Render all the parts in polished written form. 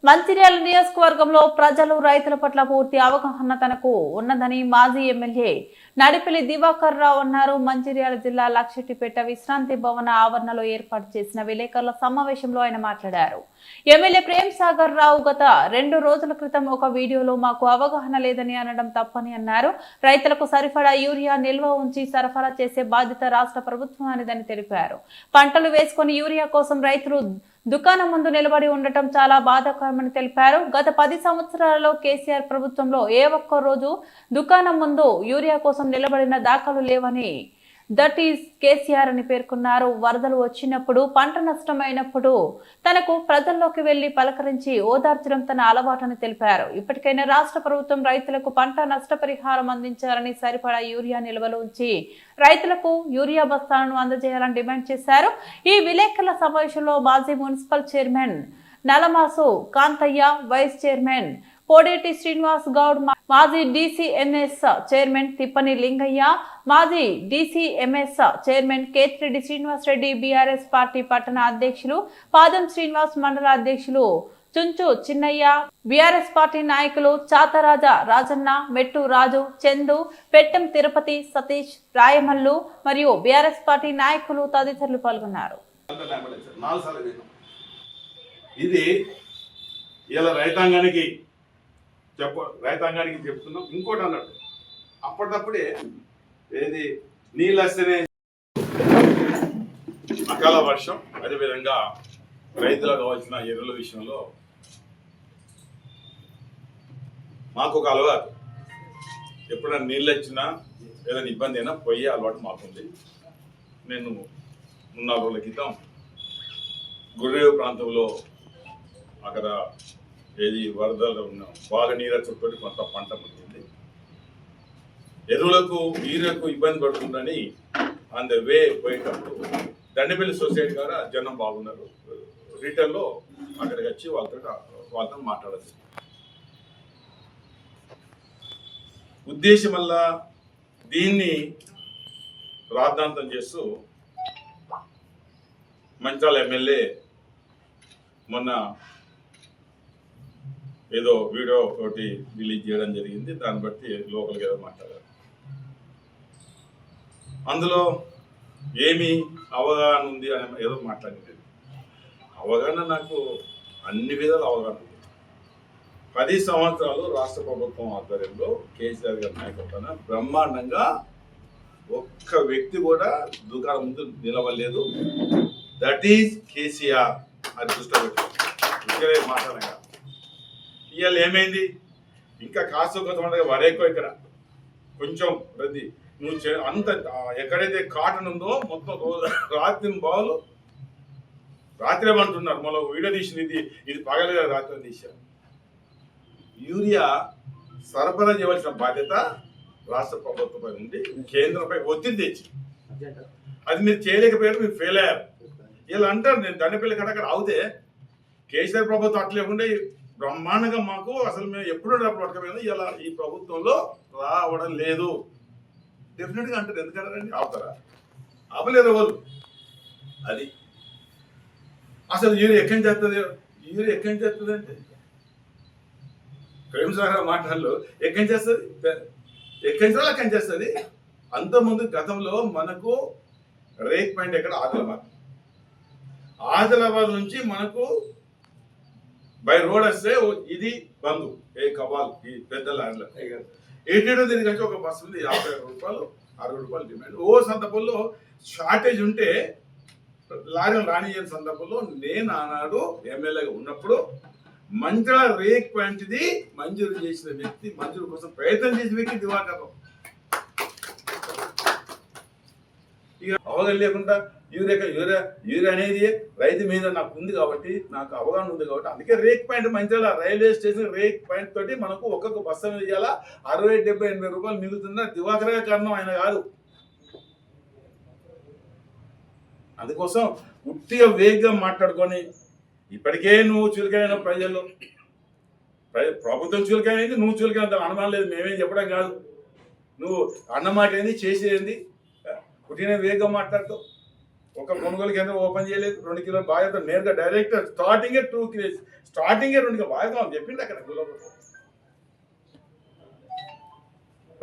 మంచిర్యాల నియోజకవర్గంలో ప్రజలు రైతుల పట్ల పూర్తి అవగాహన తనకు ఉన్నదని మాజీ ఎమ్మెల్యే నడిపెల్లి దివాకర్ రావు అన్నారు. మంచిర్యాల జిల్లా లక్షటిపేట విశ్రాంతి భవన ఆవరణలో ఏర్పాటు చేసిన విలేకరుల సమావేశంలో ఆయన మాట్లాడారు. ఎమ్మెల్యే ప్రేమ్ సాగర్ రావు గత 2 రోజుల క్రితం ఒక వీడియోలో మాకు అవగాహన లేదని అనడం తప్పని అన్నారు. రైతులకు సరిపడా యూరియా నిల్వ ఉంచి సరఫరా చేసే బాధ్యత రాష్ట్ర ప్రభుత్వానిదని తెలిపారు. పంటలు వేసుకుని యూరియా కోసం రైతులు దుకాణం ముందు నిలబడి ఉండటం చాలా బాధాకరమని తెలిపారు. గత 10 సంవత్సరాలలో కేసీఆర్ ప్రభుత్వంలో ఏ ఒక్క రోజు దుకాణం ముందు యూరియా కోసం నిలబడిన దాఖలు లేవని దట్ ఈస్ కేసీఆర్ అని పేర్కొన్నారు. వరదలు వచ్చినప్పుడు పంట నష్టమైనప్పుడు తనకు ప్రజల్లోకి వెళ్లి పలకరించి ఓదార్చడం తన అలవాటని తెలిపారు. ఇప్పటికైనా రాష్ట్ర ప్రభుత్వం రైతులకు పంట నష్టపరిహారం అందించాలని సరిపడా యూరియా నిల్వలు ఉంచి రైతులకు యూరియా బస్తాలను అందజేయాలని డిమాండ్ చేశారు. ఈ విలేకరుల సమావేశంలో మాజీ municipal chairman Nalamasu Kantaiah, vice chairman Kodeti Srinivas Goud, మాజీ డీసీఎంఎస్ చైర్మన్ తిప్పని లింగయ్య, మాజీ DCMS chairman Kethireddy Srinivas Reddy, BRS party పట్టణ అధ్యక్షులు పాదం శ్రీనివాస్, మండల అధ్యక్షులు చుంచు చిన్నయ్య, బీఆర్ఎస్ పార్టీ నాయకులు చాతరాజ రాజన్న, మెట్టు రాజు, చందు, పెట్టెం తిరుపతి, సతీష్, రాయమల్లు మరియు బీఆర్ఎస్ పార్టీ నాయకులు తదితరులు పాల్గొన్నారు. ఇది ఇలా రైతాంగానికి చెప్తున్నాం. ఇంకోటి అన్నట్టు అప్పటికప్పుడే ఏది నీళ్ళు వస్తేనే అకాల వర్షం, అదేవిధంగా రైతులకు కావాల్సిన ఎరువుల విషయంలో మాకు ఒక అలవాటు, ఎప్పుడైనా నీళ్ళు వచ్చినా ఏదైనా ఇబ్బంది అయినా పోయే అలవాటు మాకుంది. నేను 3-4 రోజుల క్రితం గుర్రేవు ప్రాంతంలో అక్కడ ఏది వరదలు ఉన్న బాగా నీరు చుట్టూ కొంత పంట ముట్టింది. ఎరువులకు నీరుకు ఇబ్బంది పడుతుందని ఆన్ ద వే పోయేటప్పుడు దండపల్లి సొసైటీ గారు జనం బాగున్నారు, రిటర్న్లో అక్కడికి వచ్చి వాళ్ళతో మాట్లాడచ్చు. ఉద్దేశం వల్ల దీన్ని రాద్ధాంతం చేస్తూ మంచాల ఎమ్మెల్యే మొన్న ఏదో వీడియో ఒకటి రిలీజ్ చేయడం జరిగింది. దాన్ని బట్టి లోకల్గా ఏదో మాట్లాడారు. అందులో ఏమి అవగాహన ఉంది అని ఏదో మాట్లాడింది. అవగాహన నాకు అన్ని విధాల అవగాహన ఉంది. 10 సంవత్సరాలు రాష్ట్ర ప్రభుత్వం ఆధ్వర్యంలో కేసీఆర్ గారి నాయకత్వాన బ్రహ్మాండంగా ఒక్క వ్యక్తి కూడా దుకాణం ముందు నిలవలేదు. దట్ ఈజ్ కేసీఆర్ అది దృష్టి మాట్లాడగా. ఇవాళ ఏమైంది, ఇంకా కాస్త కొంత వరేకో ఇక్కడ కొంచెం ప్రతి నువ్వు అంత ఎక్కడైతే కాటన్ ఉందో మొత్తం రాత్రి బావులు రాత్రి అంటున్నారు. మళ్ళీ వీడియో తీసింది, ఇది పగలగా రాత్రి తీశారు. యూరియా సరఫరా చేయవలసిన బాధ్యత రాష్ట్ర ప్రభుత్వంపై ఉంది, కేంద్రంపై ఒత్తిడి తెచ్చి అది మీరు చేయలేకపోయారు, మీరు ఫెయిల్ అయ్యారు. ఇలా అంటారు. నేను దండపల్లి కడక్కడ అవుతే కేసీఆర్ ప్రభుత్వం అట్లే ఉండే బ్రహ్మాండంగా మాకు అసలు మేము ఎప్పుడూ పట్టుకపోయింది, ఇలా ఈ ప్రభుత్వంలో రావడం లేదు. డెఫినెట్గా అంటారు. ఎందుకంటారండి, ఆపుతారా? ఆపలేదు ఎవరు. అది అసలు యూరియా ఎక్కడి చేస్తుంది అంటే ప్రేమ్ సాగర్ మాటల్లో ఎక్కడి చేస్తుంది. అంతకుముందు గతంలో మనకు రేక్ పాయింట్ ఎక్కడ ఆదిలాబాద్ నుంచి మనకు బై రోడ్ వస్తే ఇది బంధు కబాల్ ఈ పెద్ద ల్యాండ్లో ఏటేటో దీనికి వచ్చి ఒక బస్సు ఉంది 50 రూపాయలు 60 రూపాయలు డిమాండ్. ఓ సందర్భంలో షార్టేజ్ ఉంటే లారీలు రానియని సందర్భంలో నేను ఆనాడు ఎమ్మెల్యేగా ఉన్నప్పుడు మంచిగా రేక్ పాయింట్ది మంజూరు చేసిన వ్యక్తి, మంజూరు కోసం ప్రయత్నం చేసిన వ్యక్తి దివాకర్. ఇక అవగాహన లేకుండా యూరియా అనేది రైతు మీద నాకు ఉంది కాబట్టి, నాకు అవగాహన ఉంది కాబట్టి, అందుకే రేక్ పాయింట్ మంచిగా రైల్వే స్టేషన్ రేక్ పాయింట్ తోటి మనకు ఒక్కొక్క బస్సు మీద చేయాలా 60, 70, 80 రూపాయలు మిగులుతుందా దివాకరగా కారణం ఆయన కాదు. అందుకోసం ఉట్టిగా వేగంగా మాట్లాడుకొని ఇప్పటికే నువ్వు చులకైన ప్రజల్లో ప్రభుత్వం చులకైనది, నువ్వు చులకైన అనుమానం లేదు. మేమేం చెప్పడం కాదు. నువ్వు అన్నమాట ఏంది, చేసేది పుట్టిన వేగంగా మాట్లాడుతావు. ఒక కొనుగోలు కేంద్రం ఓపెన్ చేయలేదు. 2 కిలోల బాధ్యత నేరుగా డైరెక్ట్ స్టార్టింగే 2 కిలోస్ స్టార్టింగే 2 కిలో బాధ్యత అని చెప్పింది అక్కడ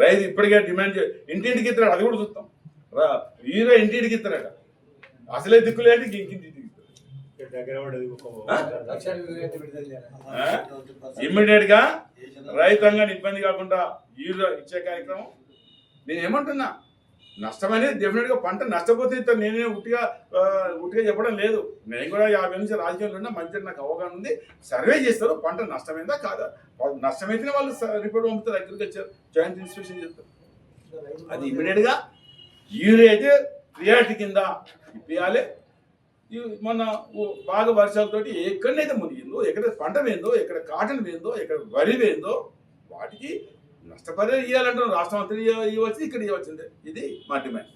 రైతు ఇప్పటికే డిమాండ్ ఇంటింటికి ఇస్తాడు. అది కూడా చూస్తాం. వీరే ఇంటింటికి ఇస్తారట. అసలే దిక్కులేంటి ఇంకింటికి ఇమ్మీడియట్ గా రైతాంగాన్ని ఇబ్బంది కాకుండా యూరియా ఇచ్చే కార్యక్రమం. నేను ఏమంటున్నా, నష్టం అనేది డెఫినెట్ గా పంట నష్టపోతే నేనే ఉట్టిగా చెప్పడం లేదు. నేను కూడా 50 నుంచి రాజకీయాలు ఉన్నా, మంచి నాకు అవగాహన ఉంది. సర్వే చేస్తారు, పంట నష్టమైందా కాదా. నష్టమైతేనే వాళ్ళు రిపోర్ట్ పంపుతారు, అగ్రికల్చర్ జాయింట్ ఇన్స్పెక్షన్ చేస్తారు. అది ఇమ్మీడియట్ గా యూరియా అయితే ప్రియారిటీ కింద ఇప్పియాలి. మొన్న బాగా వర్షాలతోటి ఎక్కడనైతే మునిగిందో, ఎక్కడ పంట వేయిందో, ఎక్కడ కాటన్ వేయిందో, ఎక్కడ వరి వేయిందో వాటికి నష్టపరిహారం ఇవ్వాలంటారు. రాష్ట్రం అంతా ఇవ్వచ్చు, ఇక్కడ ఇవ్వాల్సిందే. ఇది మా డిమాండ్.